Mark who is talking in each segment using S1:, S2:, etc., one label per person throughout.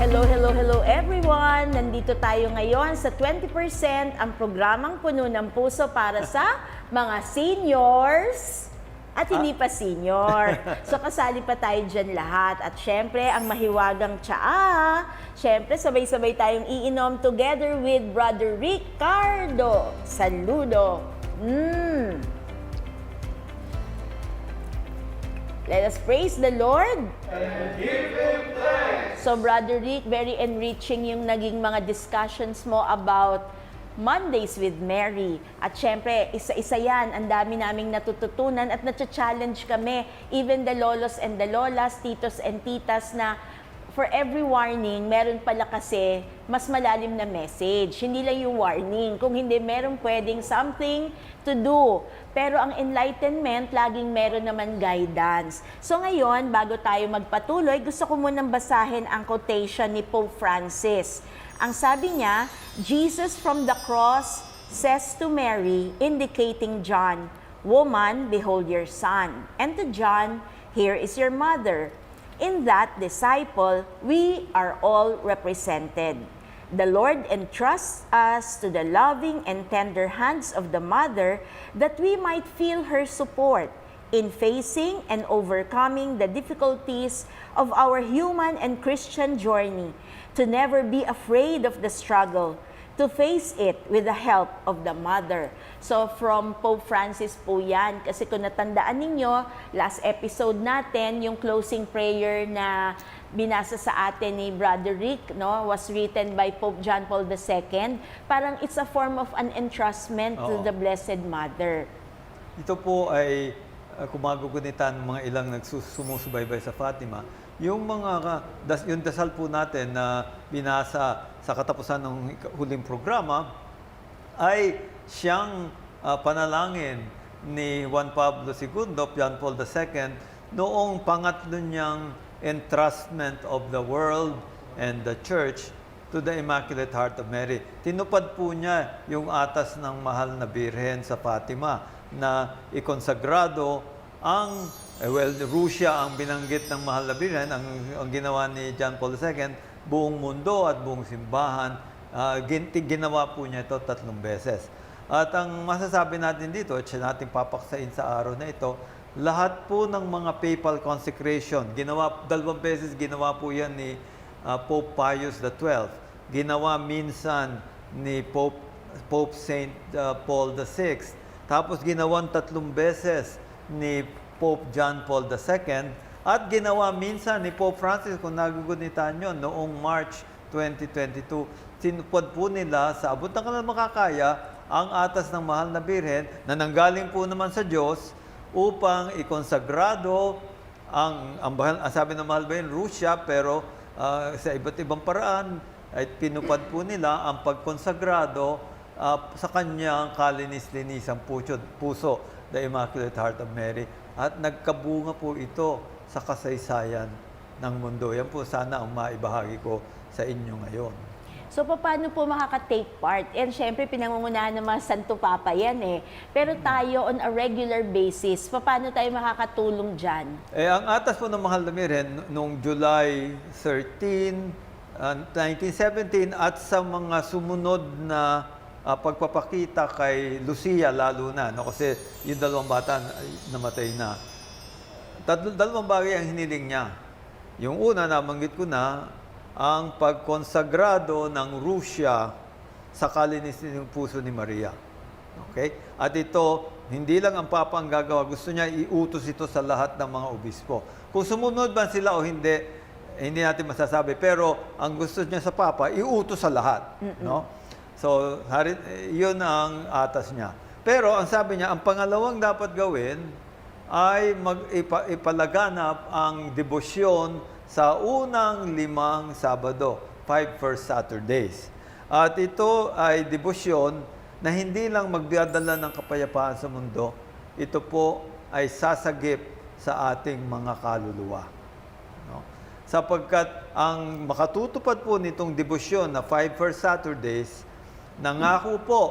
S1: Hello, hello, hello everyone! Nandito tayo ngayon sa 20% ang programang Puno ng Puso para sa mga seniors at hindi pa senior. So kasali pa tayo dyan lahat. At syempre, ang mahiwagang tsaa, syempre sabay-sabay tayong iinom together with Brother Ricardo. Saludo! Let us praise the Lord.
S2: And give Him thanks.
S1: So Brother Rick, very enriching yung naging mga discussions mo about Mondays with Mary. At syempre, isa-isa yan. Ang dami naming natututunan at nacha-challenge kami. Even the lolos and the lolas, titos and titas na for every warning, meron pala kasi mas malalim na message. Hindi lang yung warning. Kung hindi, meron pwedeng something to do. Pero ang enlightenment, laging meron naman guidance. So ngayon, bago tayo magpatuloy, gusto ko munang basahin ang quotation ni Pope Francis. Ang sabi niya, Jesus from the cross says to Mary, indicating John, "Woman, behold your son." And to John, "Here is your mother." In that disciple, we are all represented. The Lord entrusts us to the loving and tender hands of the mother that we might feel her support in facing and overcoming the difficulties of our human and Christian journey, to never be afraid of the struggle, to face it with the help of the mother. So from Pope Francis po yan. Kasi kung natandaan ninyo, last episode natin, yung closing prayer na binasa sa atin ni Brother Rick, no, was written by Pope John Paul II. Parang it's a form of an entrustment to the Blessed Mother.
S2: Ito po ay kumagugunitan ng mga ilang nagsusumusubaybay sa Fatima. Yung yung dasal po natin na binasa sa katapusan ng huling programa ay siyang panalangin ni Juan Pablo II, John Paul II, noong pangatlo niyang entrustment of the world and the church to the Immaculate Heart of Mary. Tinupad po niya yung atas ng mahal na Birhen sa Fatima na ikonsagrado ang Russia ang binanggit ng mahal na Birhen, ang ginawa ni John Paul II, buong mundo at buong simbahan, ginawa po niya ito 3 beses. At ang masasabi natin dito, at siya natin papaksain sa araw na ito, lahat po ng mga papal consecration, 2 beses ginawa po yan ni Pope Pius XII, ginawa minsan ni Pope Saint Paul VI, tapos ginawan 3 beses ni Pope John Paul II, at ginawa minsan ni Pope Francis, kung nagugunitan nyo, noong March 2022. Sinupad po nila sa abot ng kanilang makakaya ang atas ng mahal na Birhen na nanggaling po naman sa Diyos upang ikonsagrado ang sabi ng mahal Birhen, Russia, pero sa iba't ibang paraan ay pinupad po nila ang pagkonsagrado sa kanyang kalinis-linisang puso, the Immaculate Heart of Mary. At nagkabunga po ito sa kasaysayan ng mundo. Yan po sana ang maibahagi ko sa inyo ngayon.
S1: So, paano po makaka-take part? And syempre, pinangungunahan ng mga Santo Papa yan eh. Pero tayo, on a regular basis, paano tayo makakatulong dyan?
S2: Ang atas po ng mahal na Birhen noong July 13, 1917 at sa mga sumunod na pagpapakita kay Lucia lalo na, no? Kasi yung 2 bata namatay na. 2 bagay ang hiniling niya. Yung una, nabanggit ko na, ang pagkonsagrado ng Russia sa kalinis ng puso ni Maria. Okay? At ito, hindi lang ang Papa ang gagawa, gusto niya iutos ito sa lahat ng mga obispo. Kung sumunod ba sila o hindi, hindi natin masasabi. Pero ang gusto niya sa Papa, iutos sa lahat. No? So, yun ang atas niya. Pero ang sabi niya, ang pangalawang dapat gawin ay ipalaganap ang debosyon sa unang 5 Sabado, 5 first Saturdays. At ito ay debosyon na hindi lang magdadala ng kapayapaan sa mundo, ito po ay sasagip sa ating mga kaluluwa. No? Sapagkat ang makatutupad po nitong debosyon na 5 first Saturdays, nangako po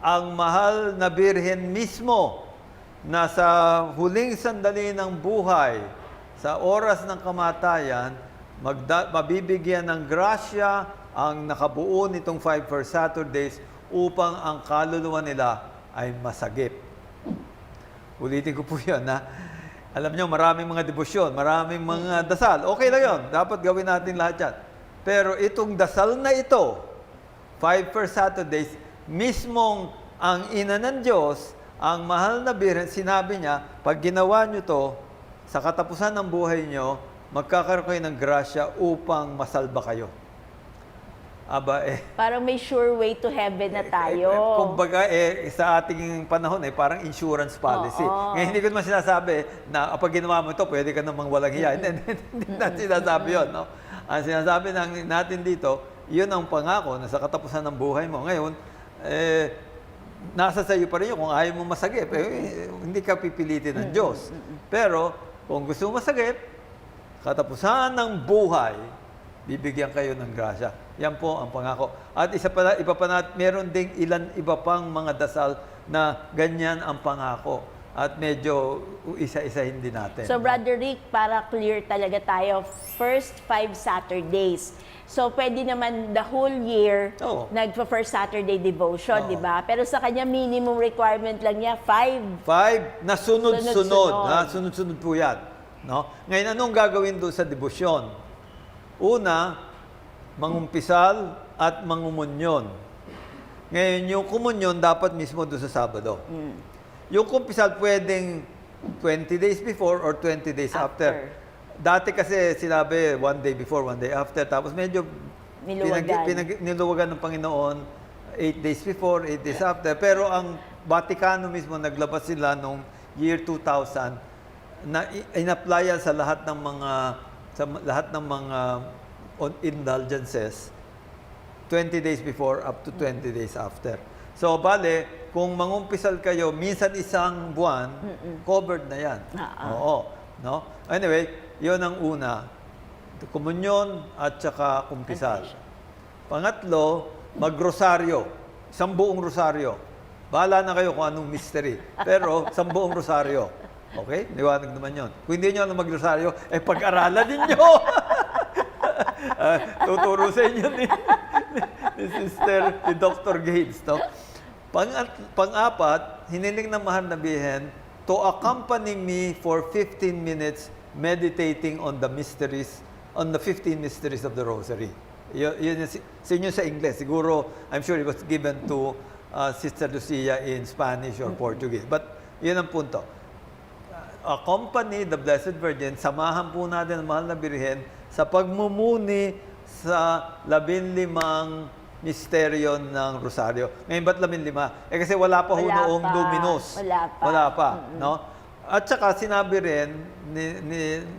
S2: ang mahal na Birhen mismo na sa huling sandali ng buhay, sa oras ng kamatayan, mabibigyan ng grasya ang nakabuo nitong 5 first Saturdays upang ang kaluluwa nila ay masagip. Ulitin ko po yun, ha? Alam nyo, maraming mga debosyon, maraming mga dasal. Okay lang yun. Dapat gawin natin lahat yan. Pero itong dasal na ito, 5 first Saturdays, mismong ang ina ng Diyos, ang mahal na Birhen, sinabi niya, pag ginawa nyo to, sa katapusan ng buhay nyo, magkakaroon kayo ng grasya upang masalba kayo. Aba,
S1: Parang may sure way to heaven na tayo.
S2: kumbaga, sa ating panahon, parang insurance policy.
S1: Oo.
S2: Ngayon, hindi ko naman sinasabi na pag ginawa mo ito, pwede ka namang walang hiya. Hindi natin sinasabi yun. No? Ang sinasabi natin dito, yun ang pangako na sa katapusan ng buhay mo. Ngayon, nasa sa iyo pa rin yun. Kung ayaw mo masagip, hindi ka pipilitin ng Diyos. Pero, kung gusto mo masagip, katapusan ng buhay, bibigyan kayo ng grasya. Yan po ang pangako. At iba pa natin, meron ding iba pang mga dasal na ganyan ang pangako. At medyo isa-isahin din natin.
S1: So, Brother Rick, para clear talaga tayo, first 5 Saturdays. So, pwede naman the whole year nagpa-first Saturday devotion, di ba? Pero sa kanya, minimum requirement lang niya, 5.
S2: 5 na sunod-sunod. Sunod-sunod po yan. No? Ngayon, anong gagawin doon sa debosyon? Una, mangumpisal at mangumunyon. Ngayon, yung kumunyon dapat mismo doon sa Sabado. Yung kumpisal pwedeng 20 days before or 20 days after. Dati kasi sinabi 1 day before, 1 day after. Tapos medyo niluwagan ng Panginoon 8 days before, 8 days after. Pero ang Vaticano mismo naglabas sila noong year 2000 na in-applyan sa lahat ng mga indulgences 20 days before up to 20 days after. So, bale, kung mangumpisal kayo, minsan isang buwan, covered na yan. Oo. No? Anyway, yon ang una. Komunyon at saka kumpisal. Pangatlo, magrosaryo. Isang buong rosaryo. Bahala na kayo kung anong mystery. Pero, isang buong rosaryo. Okay? Liwanag naman yon. Kung hindi nyo alam magrosaryo, pag-aralan ninyo. Tuturo sa inyo ni Dr. Gates. No? Pang-apat, hiniling ng mahal na Birhen to accompany me for 15 minutes meditating on the 15 mysteries of the Rosary. Yun sa English. Siguro, I'm sure it was given to Sister Lucia in Spanish or Portuguese. But yun ang punto. Accompany the Blessed Virgin, samahan po natin ang mahal na Birhen sa pagmumuni sa 15 misteryo ng Rosaryo. Ngayon, ba't 15? Kasi wala pa noong Luminos. Wala pa. No? At saka sinabi rin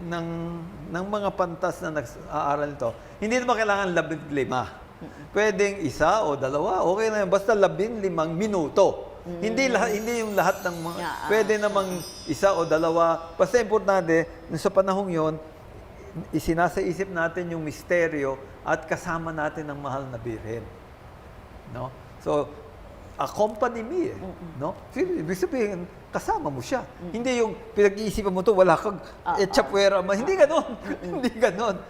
S2: ng mga pantas na nag-aaral nito, hindi naman kailangan 15. Pwedeng isa o dalawa, okay na yan. Basta 15 minuto. Hindi yung lahat ng mga, pwede namang isa o dalawa. Basta importante, sa panahong yon, isinasa-isip natin yung misteryo at kasama natin ang mahal na Birhen. No? So, accompany me. No? Ibig sabihin, kasama mo siya. Hindi yung pinag-iisipan mo to, wala kang etchapwera. Hindi ganon. Hindi ganon.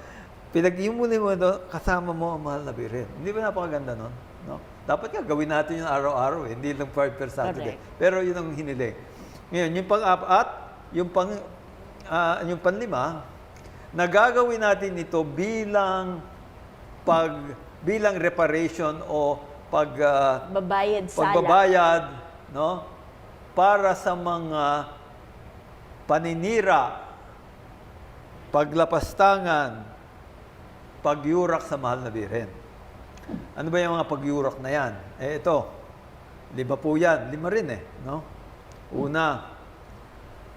S2: Pinag-iimuli mo to, kasama mo ang mahal na Birhen. Hindi ba napakaganda nun? No? Dapat nga gawin natin yung araw-araw. Hindi lang 5 per Saturday. Pero yun ang hiniling. Ngayon, yung pang-apat, yung panlima, nagagawin natin ito bilang reparation o pagbabayad, no? Para sa mga paninira, paglapastangan, pagyurak sa mahal na Birhen. Ano ba yung mga pagyurak na yan? Ito, 5 po yan. 5 rin no? Una,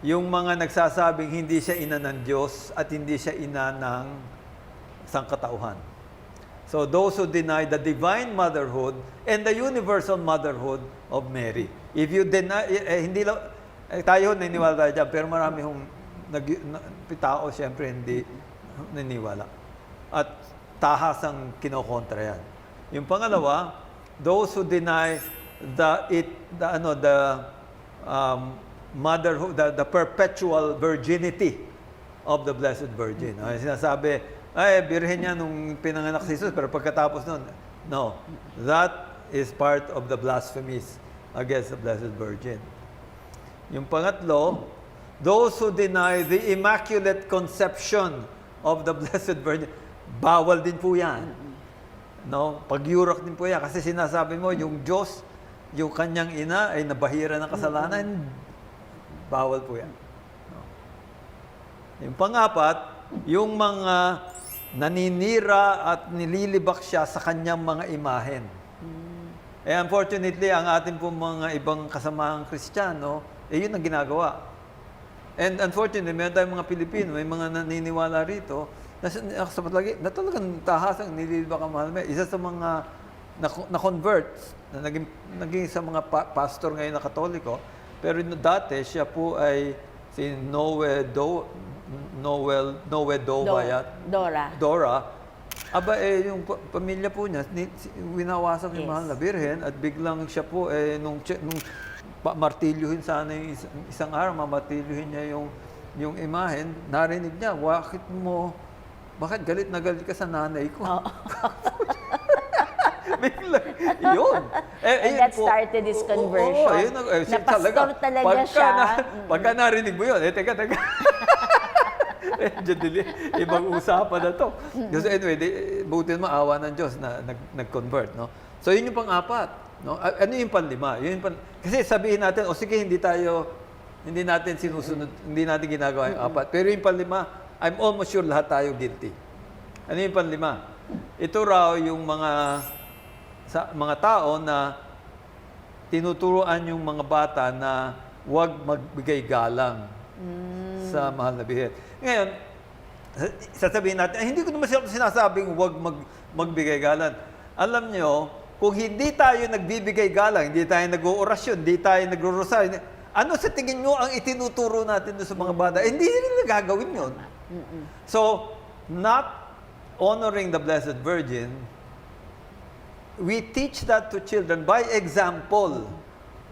S2: yung mga nagsasabing hindi siya ina ng Diyos at hindi siya ina ng sangkatauhan. So those who deny the divine motherhood and the universal motherhood of Mary. If you deny, hindi lang, tayo naniniwala tayo dyan, pero marami tao siyempre hindi naniniwala. At tahasang kinokontra yan. Yung pangalawa, those who deny motherhood, the perpetual virginity of the Blessed Virgin. Sinasabi, ay, birhen niya nung pinanganak si Jesus, pero pagkatapos nun, no. That is part of the blasphemies against the Blessed Virgin. Yung pangatlo, those who deny the Immaculate Conception of the Blessed Virgin, bawal din po yan. No? Pagyurok din po yan. Kasi sinasabi mo, yung Diyos, yung kanyang ina ay nabahira ng kasalanan, bawal po yan. No? Yung pangapat, yung mga naninira at nililibak siya sa kanyang mga imahen. Eh unfortunately, ang ating pong mga ibang kasamahang Kristiyano, yun ang ginagawa. And unfortunately, meron tayong mga Pilipino, may mga naniniwala rito, na talagang tahasang nililibak ang mahal. Isa sa mga na-convert, na naging sa mga pastor ngayon na Katoliko, pero dati siya po ay si Dora. Aba, yung pamilya po niya, winawasak yung mahal na birhen at biglang siya po, nung martilyuhin sana yung isang araw, mamartilyuhin niya yung imahen, narinig niya, bakit galit na galit ka sa nanay ko? Biglang, yun.
S1: And that started his conversion. Na pastor talaga siya.
S2: Pagka narinig mo yun, teka. Ibang usapan na to. Kasi anyway, buti na maawa ng Diyos na nag-convert. No? So yun yung pang-apat. No? Ano yung panlima? Kasi sabihin natin, sige, hindi natin sinusunod, hindi natin ginagawa yung apat. Pero yung panlima, I'm almost sure lahat tayo guilty. Ano yung panlima? Ito raw yung mga tao na tinuturuan yung mga bata na huwag magbigay galang sa mahal na birhen. Ngayon, sasabihin natin, hindi ko naman sinasabing huwag magbigay galang. Alam nyo, kung hindi tayo nagbibigay galang, hindi tayo nag-oorasyon, hindi tayo nagro-rosaryo, ano sa tingin nyo ang itinuturo natin sa mga bata? Hindi nila gagawin yun. So, not honoring the Blessed Virgin, we teach that to children by example.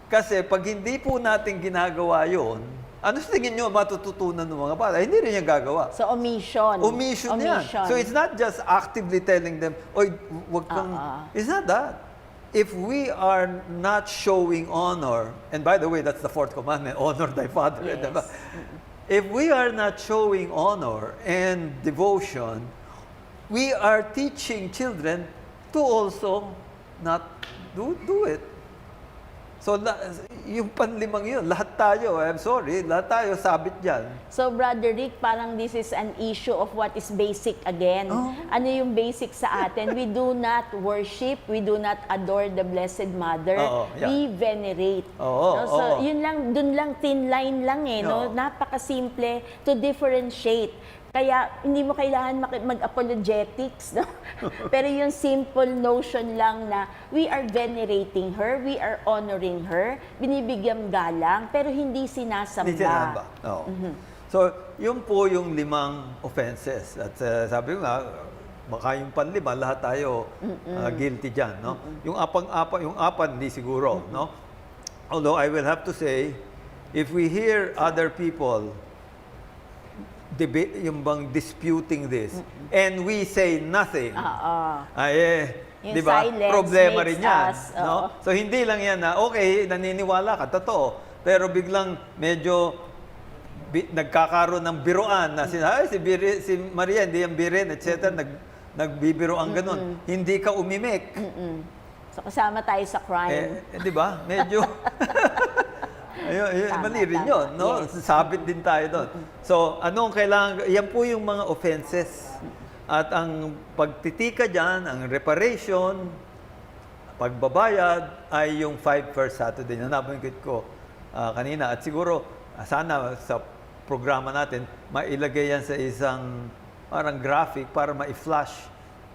S2: Kasi pag hindi po natin ginagawa yun, ano sa tingin nyo matututunan ng mga bata? Hindi rin yung gagawa.
S1: So, omission.
S2: Omission yan. So, it's not just actively telling them, oy, wag kang... It's not that. If we are not showing honor, and by the way, that's the fourth commandment, honor thy father.
S1: Yes.
S2: Diba? If we are not showing honor and devotion, we are teaching children to also not do it. So, yung panlimang yun, lahat tayo, I'm sorry, lahat tayo sabit dyan.
S1: So, Brother Rick, parang this is an issue of what is basic again. Ano yung basic sa atin? We do not worship, we do not adore the Blessed Mother. We venerate. So, yun lang, dun lang, thin line lang no? Napakasimple to differentiate. Kaya hindi mo kailangan mag-apologetics, no? Pero yung simple notion lang na we are venerating her, we are honoring her, binibigyan galang, pero hindi sinasamba.
S2: Hindi sinasamba. So, yun po yung 5 offenses. At sabi ko nga, baka yung panlima, lahat tayo guilty dyan, no? Yung apat, hindi siguro, no? Although I will have to say, if we hear other people yung bang disputing this, and we say nothing, di ba? Problema rin yan. No? So, hindi lang yan na, okay, naniniwala ka, totoo. Pero biglang medyo nagkakaroon ng biruan na si Maria, hindi yan birin, etc. Nagbibiroan ganun. Hindi ka umimik.
S1: So, kasama tayo sa crime.
S2: Di ba? Medyo... mali rin yun, no? Yes. Sabit din tayo doon. So, anong kailangan, yan po yung mga offenses. At ang pagtitika dyan, ang reparation, pagbabayad, ay yung 5 first Saturday na nabanggit ko kanina. At siguro, sana sa programa natin, mailagay yan sa isang parang graphic para ma-flash.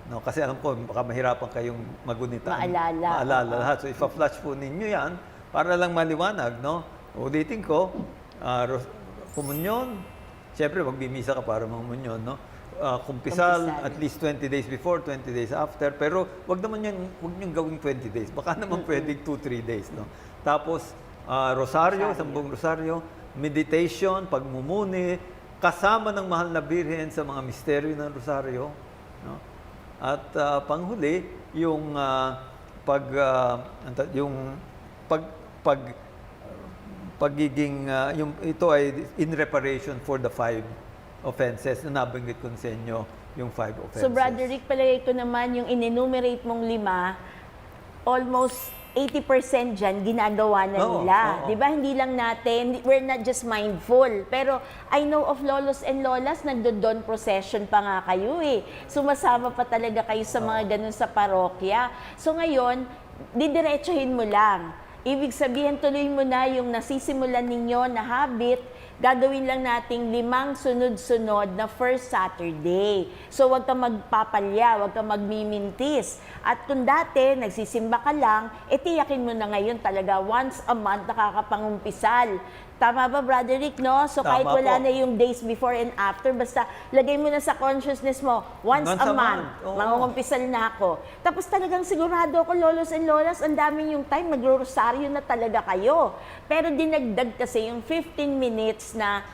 S2: No? Kasi alam ko, baka mahirapan kayong magunita. Maalala lahat. So, ipa-flash po ninyo yan para lang maliwanag, no? Ulitin ko, kumunyon, siyempre magbimisa ka para mamunyon, no? Kumpisal, at least 20 days before, 20 days after, pero wag niyong gawing 20 days. Baka naman pwedeng 2-3 days, no? Tapos, rosaryo, 10 rosaryo, meditation, pagmumuni, kasama ng mahal na birhen sa mga misteryo ng rosaryo, no? At panghuli, yung pagiging yung ito ay in reparation for the 5 offenses na nabanggit ko sa inyo, yung 5 offenses.
S1: So, Brother Rick, palagay ko naman yung in-enumerate mong 5, almost 80% dyan, ginagawa na nila. Di ba? Hindi lang natin, we're not just mindful. Pero I know of lolos and lolas, nagdo-dawn procession pa nga kayo eh. Sumasama pa talaga kayo sa mga ganun sa parokya. So ngayon, didiretsuhin mo lang. Ibig sabihin, tuloy mo na yung nasisimulan ninyo na habit, gagawin lang nating 5 sunod-sunod na first Saturday. So, huwag kang magpapalya, huwag kang magmimintis. At kung dati, nagsisimba ka lang, tiyakin mo na ngayon talaga, once a month nakakapangumpisal. Tama ba, Brother Rick, no? So,
S2: Tama
S1: kahit wala
S2: po.
S1: na yung days before and after, basta lagay mo na sa consciousness mo, once a month,
S2: Oo.
S1: mangungumpisal na ako. Tapos talagang sigurado ako, lolos and lolas, ang dami yung time, magro-rosaryo na talaga kayo. Pero dinagdag kasi yung 15 minutes na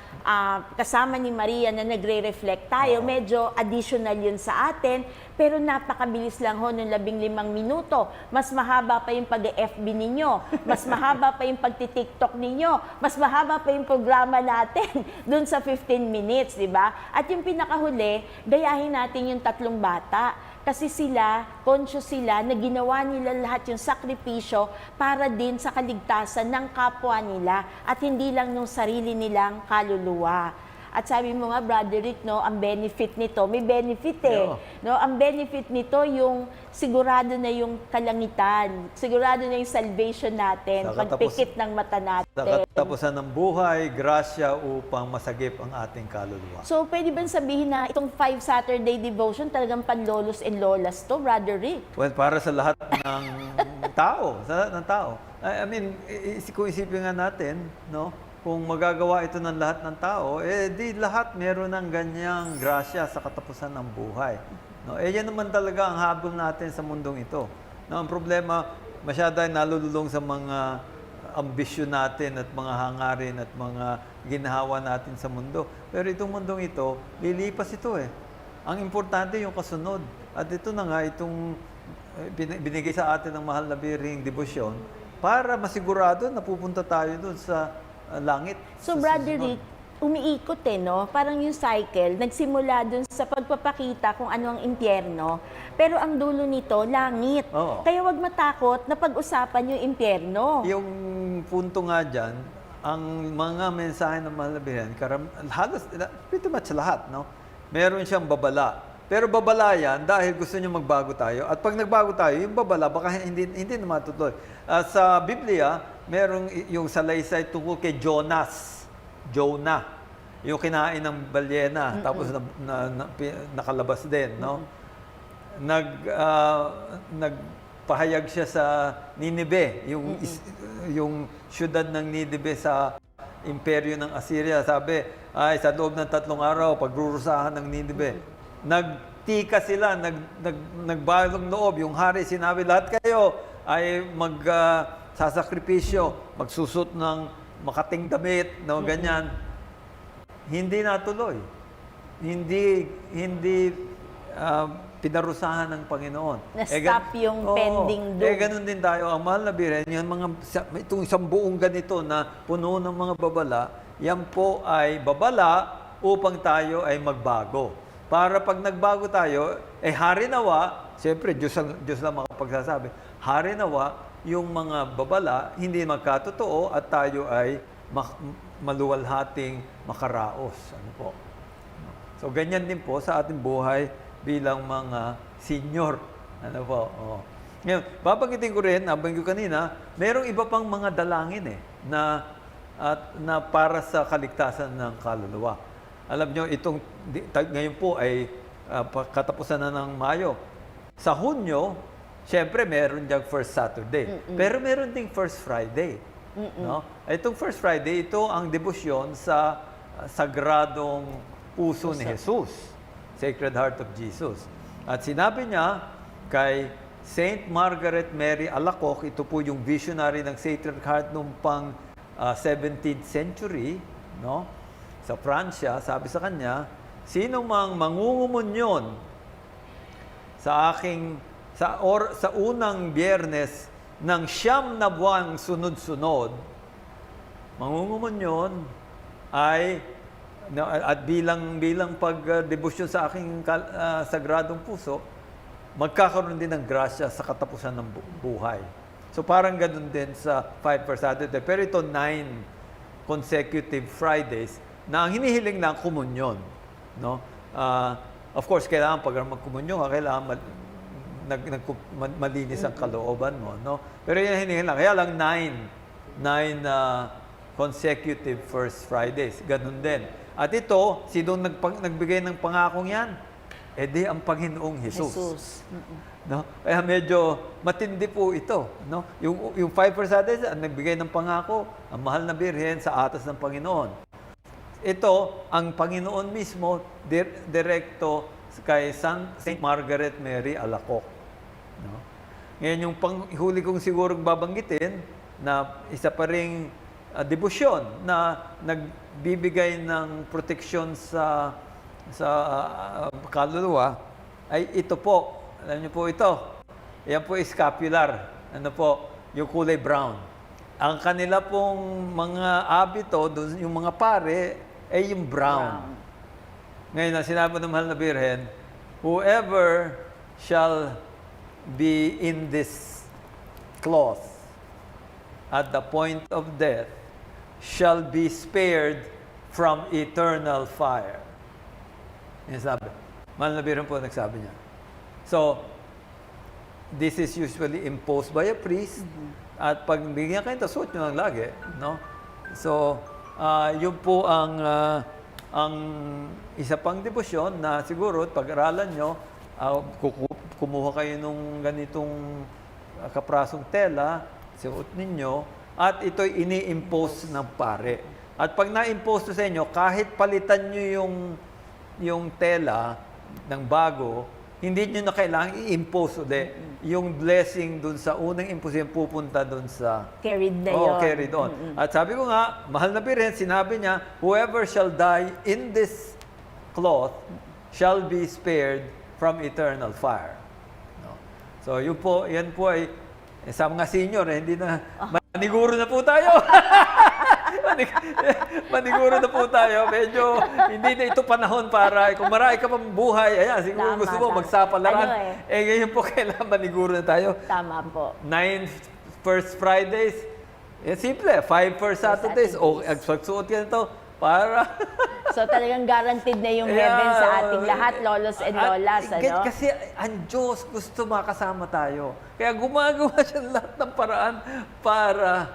S1: kasama ni Maria na nagre-reflect tayo, medyo additional yun sa atin, pero napakabilis lang ho ng 15 minuto. Mas mahaba pa yung pag-FB ninyo, mas mahaba pa yung pagti-TikTok ninyo, mas mahaba pa yung programa natin dun sa 15 minutes, di ba? At yung pinakahuli, gayahin natin yung 3 bata. Kasi sila, conscious sila na ginawa nila lahat yung sakripisyo para din sa kaligtasan ng kapwa nila at hindi lang nung sarili nilang kaluluwa. At sabi mo nga, Brother Rick, no, ang benefit nito, may benefit eh.
S2: Yeah.
S1: No, ang benefit nito yung sigurado na yung kalangitan, sigurado na yung salvation natin,
S2: Sa
S1: pagpikit ng mata natin.
S2: Sa katapusan ng buhay, grasya upang masagip ang ating kaluluwa.
S1: So, pwede ba sabihin na itong 5 Saturday devotion talagang panlolos and lolas to, Brother Rick?
S2: Well, para sa lahat ng tao, sa lahat ng tao. I mean, kung isipin nga natin, no, kung magagawa ito ng lahat ng tao, di lahat meron ng ganyang grasya sa katapusan ng buhay. No, yan naman talaga ang habol natin sa mundong ito. No, ang problema, masyado ay nalululong sa mga ambisyon natin at mga hangarin at mga ginhawa natin sa mundo. Pero itong mundong ito, lilipas ito eh. Ang importante yung kasunod. At ito na nga, itong binigay sa atin ng mahal na birheng debosyon para masigurado na pupunta tayo doon sa langit.
S1: So,
S2: sa
S1: Brother
S2: susunod.
S1: Rick, umiikot no? Parang yung cycle, nagsimula dun sa pagpapakita kung ano ang impyerno, pero ang dulo nito, langit.
S2: Oo.
S1: Kaya wag matakot na pag-usapan yung impyerno.
S2: Yung punto nga dyan, ang mga mensahe ng mahal na birhen, halos, pretty much lahat, no? Meron siyang babala. Pero babala yan dahil gusto niya magbago tayo. At pag nagbago tayo, yung babala, baka hindi na matutuloy. Sa Biblia, merong yung salaysay tungkol kay Jonah. Yung kinain ng balyena, tapos nakalabas din, no? Nagpahayag siya sa Ninive, yung syudad ng Ninive sa imperyo ng Assyria. Sabi, ay sa loob ng 3 araw, pagrurusahan ng Ninive. Nagtika sila, nagbalong loob. Yung hari sinabi, lahat kayo ay sasakripisyo, magsusot ng makating damit, no, ganyan. Hindi natuloy. Hindi pinarusahan ng Panginoon.
S1: Na-stop yung pending doom.
S2: Ganun din tayo. Ang mahal na birhen, yung itong isang buong ganito na puno ng mga babala, yan po ay babala upang tayo ay magbago. Para pag nagbago tayo, hari nawa, siyempre Diyos lang makapagsasabi, hari nawa, yung mga babala hindi magkatotoo at tayo ay maluwalhating makaraos. Ano po? So, ganyan din po sa ating buhay bilang mga senior. Ano po? Oh. Ngayon, babanggitin ko rin, nabanggit ko kanina, merong iba pang mga dalangin na para sa kaligtasan ng kaluluwa. Alam nyo, ngayon po ay katapusan na ng Mayo. Sa Hunyo, siyempre meron diyang first Saturday. Pero meron ding first Friday. No? Itong first Friday, ito ang debosyon sa sagradong puso ni Jesus. Sacred Heart of Jesus. At sinabi niya kay Saint Margaret Mary Alacoque, ito po yung visionary ng Sacred Heart noong pang 17th century, no? sa Pransya, sabi sa kanya, sino mang mangungumunyon sa sa unang Biyernes ng 9 na buwang sunod-sunod, mangungumunyon ay at bilang pagdebosyon sa aking sagradong puso, magkakaroon din ng grasya sa katapusan ng buhay. So parang ganun din sa 5 per Saturday. Pero ito 9 consecutive Fridays na ang hinihiling lang komunyon. No? Of course, kailangan pag magkomunyon ka, kailangan malinis ang kalooban mo. No? Pero yan hinihiling lang. Kaya lang 9 consecutive First Fridays. Ganun din. At ito, sinong nagbigay ng pangakong yan? Eh di ang Panginoong Jesus. No? Kaya medyo matindi po ito. No? Yung 5 per Saturday, ang nagbigay ng pangako, ang mahal na Birhen sa atas ng Panginoon. Ito, ang Panginoon mismo, direkto kay Saint Margaret Mary Alacoque. No? Ngayon, yung huli kong siguro babanggitin, na isa pa ring debosyon na nagbibigay ng proteksyon sa kaluluwa, ay ito po. Alam niyo po ito. Yan po scapular. Ano po? Yung kulay brown. Ang kanila pong mga abito, yung mga pare, ay yung brown. Ngayon, na sinabi ng mahal na Birhen, whoever shall be in this cloth at the point of death shall be spared from eternal fire. Yan sabi. Mahal na Birhen po nagsabi niya. So, this is usually imposed by a priest. At pag bigyan kayo, suot nyo lang lagi. No? So, yun po ang isa pang debosyon na siguro pag-aralan nyo, kumuha kayo nung ganitong kaprasong tela, suot ninyo, at ito'y ini-impose ng pare. At pag na-impose sa inyo, kahit palitan nyo yung tela ng bago, hindi nyo na kailangang i-impose ulit. Yung blessing dun sa unang imposition pupunta dun sa...
S1: Carried na yun.
S2: Carried on. At sabi ko nga, mahal na Birhen, sinabi niya, whoever shall die in this cloth shall be spared from eternal fire. No? So, yan po ay, sa mga senior, hindi na, maniguro na po tayo. Maniguro na po tayo. Medyo hindi na ito panahon para kung marami ka pang buhay, ayan, siguro gusto mo magsapalaran. Ngayon po kailangan maniguro na tayo.
S1: Tama po.
S2: 9 First Fridays, simple, 5 First Saturdays. O, pagsuot ka nito para...
S1: So talagang guaranteed na yung heaven sa ating lahat, lolos and lolas. Ano?
S2: Kasi ang Diyos gusto makasama tayo. Kaya gumagawa siya lahat ng paraan para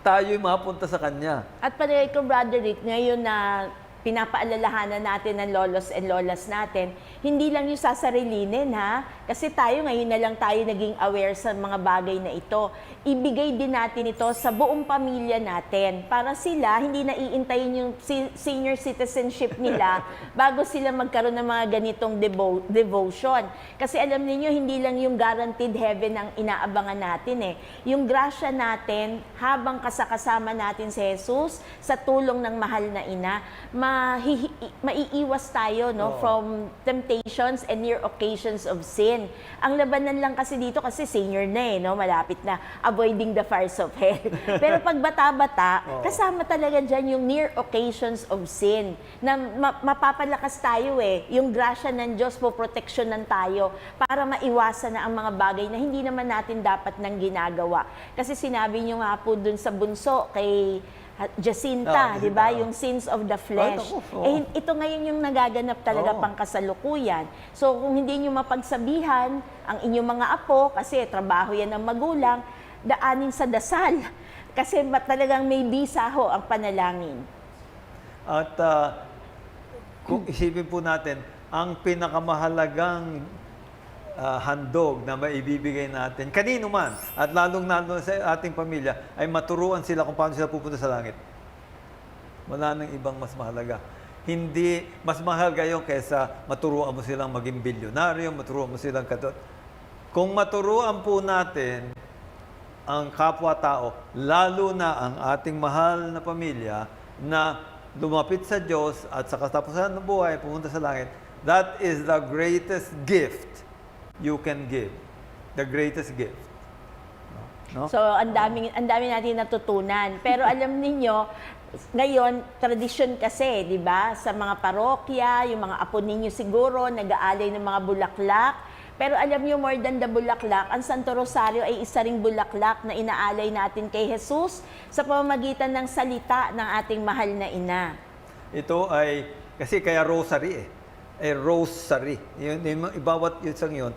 S2: tayo'y mapunta sa Kanya.
S1: At palagay ko, Brother Rick, ngayon na pinapaalalahanan natin ng lolos and lolas natin, hindi lang yung sasarilinin, ha? Kasi tayo ngayon na lang tayo naging aware sa mga bagay na ito. Ibigay din natin ito sa buong pamilya natin para sila hindi na iintayin yung senior citizenship nila bago sila magkaroon ng mga ganitong devotion. Kasi alam niyo hindi lang yung guaranteed heaven ang inaabangan natin eh. Yung grasya natin habang kasama natin si Jesus sa tulong ng mahal na ina, maiiwas tayo from temptations and near occasions of sin. Ang labanan lang kasi dito kasi senior na malapit na, avoiding the fires of hell. Pero pag bata-bata, kasama talaga dyan yung near occasions of sin na mapapalakas tayo yung grasya ng Diyos po, proteksyonan tayo para maiwasan na ang mga bagay na hindi naman natin dapat nang ginagawa. Kasi sinabi nyo nga po dun sa bunso kay Jacinta, di ba? Yung sins of the flesh. Ito ngayon yung nagaganap talaga pang kasalukuyan. So, kung hindi nyo mapagsabihan ang inyong mga apo, kasi trabaho yan ng magulang, daanin sa dasal. Kasi talagang may bisa ho ang panalangin.
S2: At kung isipin po natin, ang pinakamahalagang handog na maibibigay natin, kanino man, at lalong-lalo sa ating pamilya, ay maturuan sila kung paano sila pupunta sa langit. Wala nang ibang mas mahalaga. Hindi, mas mahalaga yun kaysa maturuan mo silang maging bilyonaryo, maturuan mo silang Kung maturuan po natin ang kapwa-tao, lalo na ang ating mahal na pamilya, na lumapit sa Diyos at sa katapusan ng buhay, pumunta sa langit, that is the greatest gift you can give. The greatest gift. No?
S1: So, ang dami natin natutunan. Pero alam ninyo, ngayon, tradisyon kasi, di ba? Sa mga parokya, yung mga apo ninyo siguro, nag-aalay ng mga bulaklak. Pero alam niyo, more than the bulaklak, ang Santo Rosario ay isa ring bulaklak na inaalay natin kay Jesus sa pamamagitan ng salita ng ating mahal na ina.
S2: Ito ay, kasi kaya rosary rosary. Bawat isang yun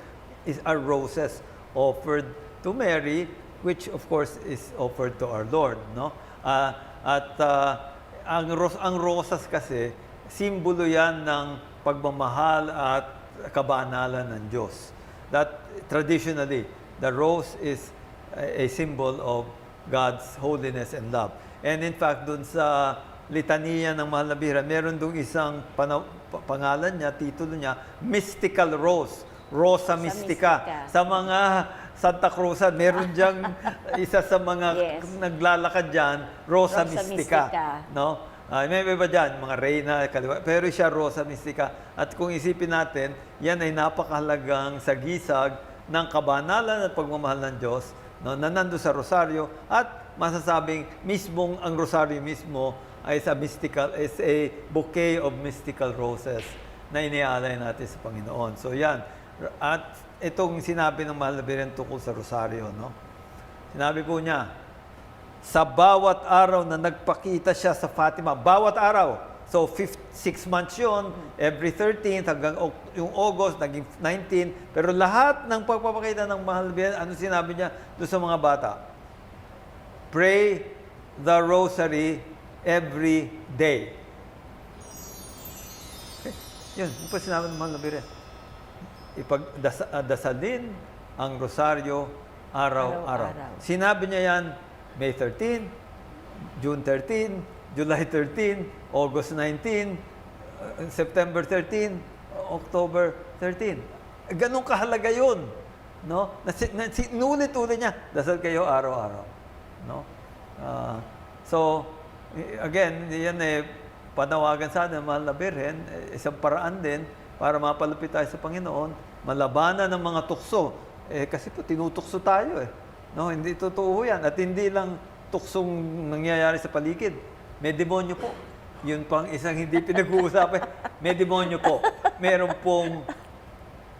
S2: are roses offered to Mary, which of course is offered to our Lord. No? Ang rosas kasi, simbolo yan ng pagmamahal at kabanalan ng Diyos. That traditionally, the rose is a symbol of God's holiness and love. And in fact, dun sa litania ng Mahal na Bihira, meron dong isang pangalan niya, titulo niya, Mystical Rose, Rosa Mystica. Sa mga Santa Cruzan, meron diyang isa sa mga naglalakad dyan, Rosa Mystica. No? May iba dyan, mga reyna, kaliwa, pero siya Rosa Mystica. At kung isipin natin, yan ay napakahalagang sagisag ng kabanalan at pagmamahal ng Diyos, no, na nando sa rosaryo, at masasabing mismong ang rosaryo mismo ay is a bouquet of mystical roses na iniaalay natin sa Panginoon. So yan, at itong sinabi ng Mahal na Birhen tungkol sa rosaryo, no? Sinabi po niya, sa bawat araw na nagpakita siya sa Fatima, bawat araw. So, 6 months yun, every 13th hanggang yung August, naging 19. Pero lahat ng pagpapakita ng Mahal na Birhen, ano sinabi niya doon sa mga bata? Pray the rosary every day. Okay. Yun po sinabi ng Mahal na Birhen. Ipagdasalin ang rosaryo araw-araw. Sinabi niya yan May 13, June 13, July 13, August 19, September 13, October 13. Ganun kahalaga yun. No? Sinulit-ulit niya, dasal kayo araw-araw. No? So, again, yan panawagan sa atin, Mahal na Birhen, isang paraan din para mapalapit tayo sa Panginoon, malabanan ng mga tukso. Kasi po, tinutukso tayo No, hindi totoo yan. At hindi lang tuksong nangyayari sa paligid. May demonyo po. Yun pang isang hindi pinag-uusapan. May demonyo po. Meron pong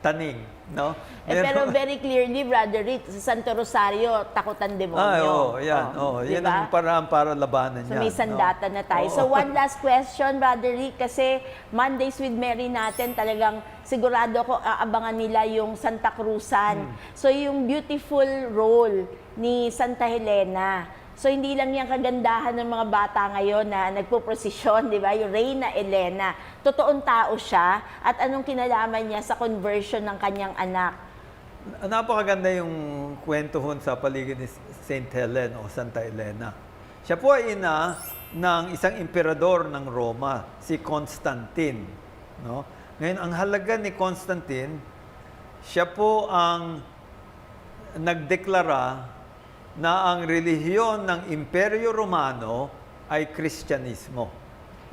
S2: taning. No?
S1: Pero very clearly, Brother Rick, sa Santo Rosario, takutan demonyo.
S2: Yan. Yan
S1: diba?
S2: ang paraan para labanan
S1: So
S2: yan.
S1: may sandata na tayo. So one last question, Brother Rick, kasi Mondays with Mary natin, talagang sigurado ako aabangan nila yung Santa Cruzan. So yung beautiful role ni Santa Helena. So hindi lang yung kagandahan ng mga bata ngayon na nagpo-prosesyon, di ba? Yung Reyna Elena. Totoong tao siya at anong kinalaman niya sa conversion ng kanyang anak.
S2: Napakaganda yung kwento sa paligid ni Saint Helen o Santa Elena. Siya po ay ina ng isang emperador ng Roma, si Constantine. No? Ngayon, ang halaga ni Constantine, siya po ang nagdeklara na ang relihiyon ng Imperyo Romano ay Kristyanismo.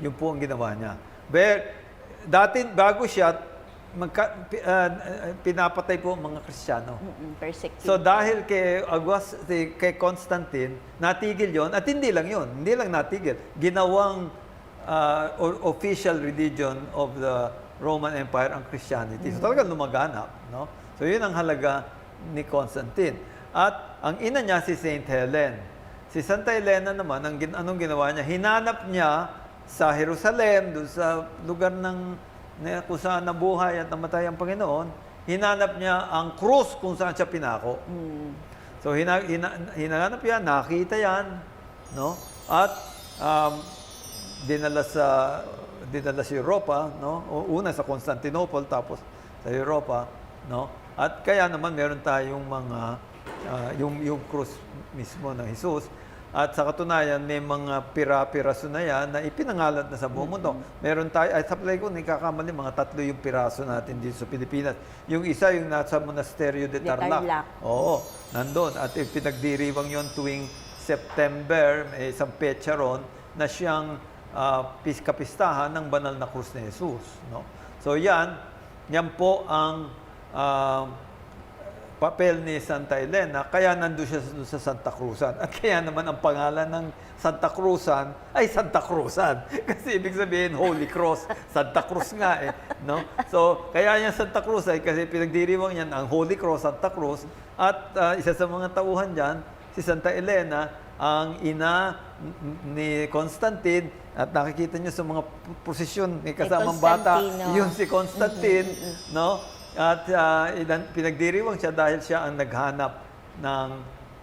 S2: Yun po ang ginawa niya. Dati, bago siya, pinapatay po mga Kristiyano. So dahil kay Constantine, natigil yon at hindi lang yon, hindi lang natigil. Ginawang official religion of the Roman Empire ang Christianity. So talagang lumaganap. No? So yun ang halaga ni Constantine. At ang ina niya si Saint Helen. Si Santa Helena naman, anong ginawa niya? Hinanap niya sa Jerusalem, doon sa lugar kung saan nabuhay at namatay ang Panginoon, hinanap niya ang krus kung saan siya pinako. So hinanap yan, nakita yan, no? At dinala sa Europa, no? Una sa Constantinople, tapos sa Europa, no? At kaya naman meron tayong mga yung krus mismo ng Jesus. At sa katunayan, may mga pira-piraso na yan na ipinangalat na sa buong mundo. Meron tayo, sa play ko, nikakamali, mga 3 yung piraso natin dito sa Pilipinas. Yung isa, yung nasa Monasterio de Tarlac. Oo, nandun. At pinagdiriwang yon tuwing September, may isang petsa ron, na siyang kapistahan ng banal na krus ni Jesus. No? So yan po ang papel ni Santa Elena, kaya nandun siya sa Santa Cruzan. At kaya naman ang pangalan ng Santa Cruzan ay Santa Cruzan. Kasi ibig sabihin, Holy Cross. Santa Cruz nga eh. No? So, kaya niya Santa Cruz ay kasi pinagdiriwang niyan ang Holy Cross, Santa Cruz. At isa sa mga tauhan dyan, si Santa Elena, ang ina ni Constantine. At nakikita niyo sa mga prosesyon, may kasamang bata, yun si Constantine. No? At pinagdiriwang siya dahil siya ang naghanap ng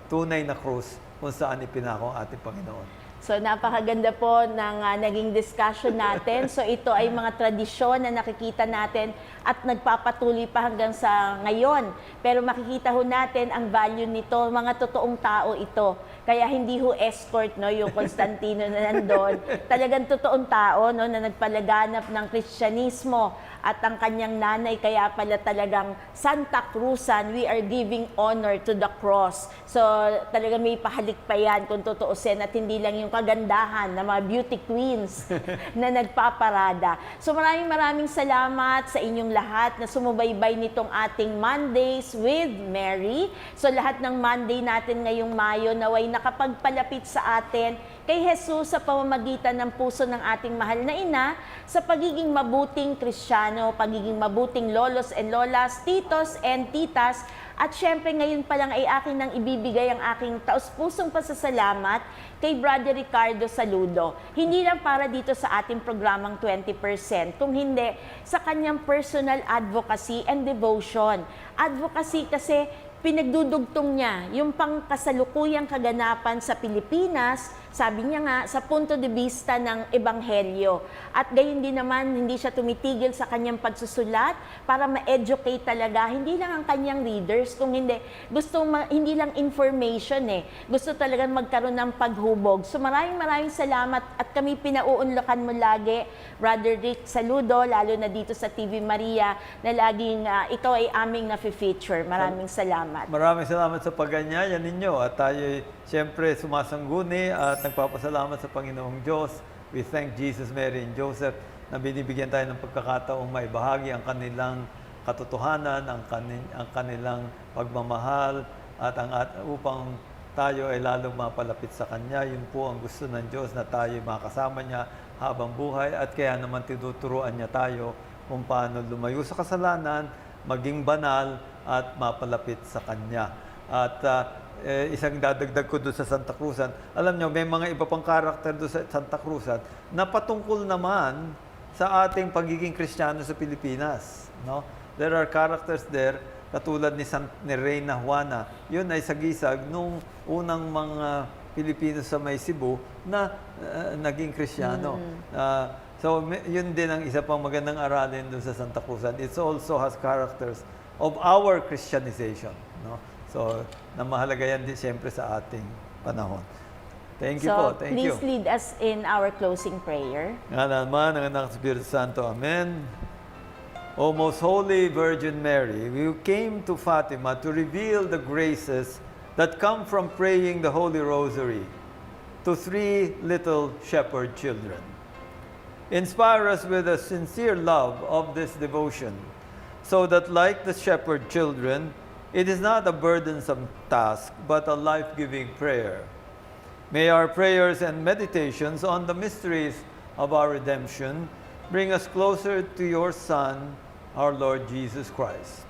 S2: tunay na krus kung saan ipinako ang ating Panginoon.
S1: So napakaganda po ng naging discussion natin. So ito ay mga tradisyon na nakikita natin at nagpapatuloy pa hanggang sa ngayon. Pero makikita ho natin ang value nito, mga totoong tao ito. Kaya hindi ho escort, no, yung Constantino na nandun. Talagang totoong tao, no, na nagpalaganap ng Kristyanismo at ang kanyang nanay, kaya pala talagang Santa Cruzan, we are giving honor to the cross. So talagang may pahalik pa yan kung tutuusin at hindi lang yung kagandahan ng mga beauty queens na nagpaparada. So maraming salamat sa inyong lahat na sumubaybay nitong ating Mondays with Mary. So lahat ng Monday natin ngayong Mayo naway nakapagpalapit sa atin kay Jesus sa pamamagitan ng puso ng ating mahal na ina sa pagiging mabuting Kristiyano, pagiging mabuting lolos and lolas, titos and titas. At syempre ngayon pa lang ay akin nang ibibigay ang aking taus-pusong pasasalamat kay Brother Ricardo Saludo. Hindi lang para dito sa ating programang 20%, kung hindi sa kanyang personal advocacy and devotion. Advocacy kasi pinagdudugtong niya yung pangkasalukuyang kaganapan sa Pilipinas, sabi niya nga, sa punto de vista ng Ebanghelyo. At gayon din naman, hindi siya tumitigil sa kanyang pagsusulat para ma-educate talaga, hindi lang ang kanyang readers, kung hindi, hindi lang information gusto talagang magkaroon ng paghubog. So maraming salamat at kami pinauunlakan mo lagi, Brother Rick Saludo, lalo na dito sa TV Maria, na laging ikaw ay aming nafe-feature. Maraming salamat.
S2: Maraming salamat sa pagganyayan ninyo at tayo siyempre sumasangguni at nagpapasalamat sa Panginoong Diyos. We thank Jesus, Mary, and Joseph na binibigyan tayo ng pagkakataong maibahagi ang kanilang katotohanan, ang kanilang pagmamahal at upang tayo ay lalong mapalapit sa Kanya. Yun po ang gusto ng Diyos, na tayo makasama niya habang buhay at kaya naman tinuturuan niya tayo kung paano lumayo sa kasalanan, maging banal at mapalapit sa Kanya. At isang dadagdag ko doon sa Santa Cruzan, alam nyo, may mga iba pang karakter doon sa Santa Cruzan na patungkol naman sa ating pagiging Kristiyano sa Pilipinas. No? There are characters there, katulad ni Reyna Juana. Yun ay sagisag nung unang mga Pilipino sa may Cebu na naging Kristiyano. So, yun din ang isa pang magandang aralin doon sa Santa Cruzan. It also has characters of our Christianization. No? So, na mahalaga yan din siyempre sa ating panahon. Thank you po. Thank you.
S1: So, please lead us in our closing prayer.
S2: Nga naman, ang anak ng Espiritu Santo. Amen. O most holy Virgin Mary, you came to Fatima to reveal the graces that come from praying the Holy Rosary to 3 little shepherd children. Inspire us with a sincere love of this devotion, so that like the shepherd children, it is not a burdensome task, but a life-giving prayer. May our prayers and meditations on the mysteries of our redemption bring us closer to your Son, our Lord Jesus Christ.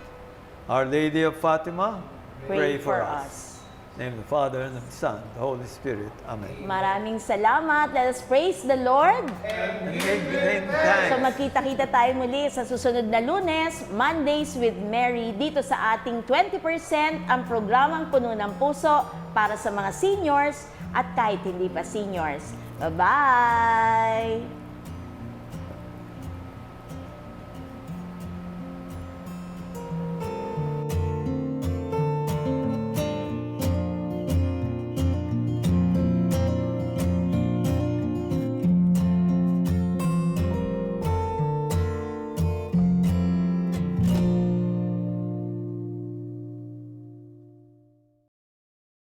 S2: Our Lady of Fatima, pray for us. In the name of the Father, and of the Son, the Holy Spirit. Amen.
S1: Maraming salamat. Let us praise the Lord. So magkita-kita tayo muli sa susunod na Lunes, Mondays with Mary, dito sa ating 20%, ang programang Puno ng Puso para sa mga seniors at kahit hindi pa seniors. Bye-bye!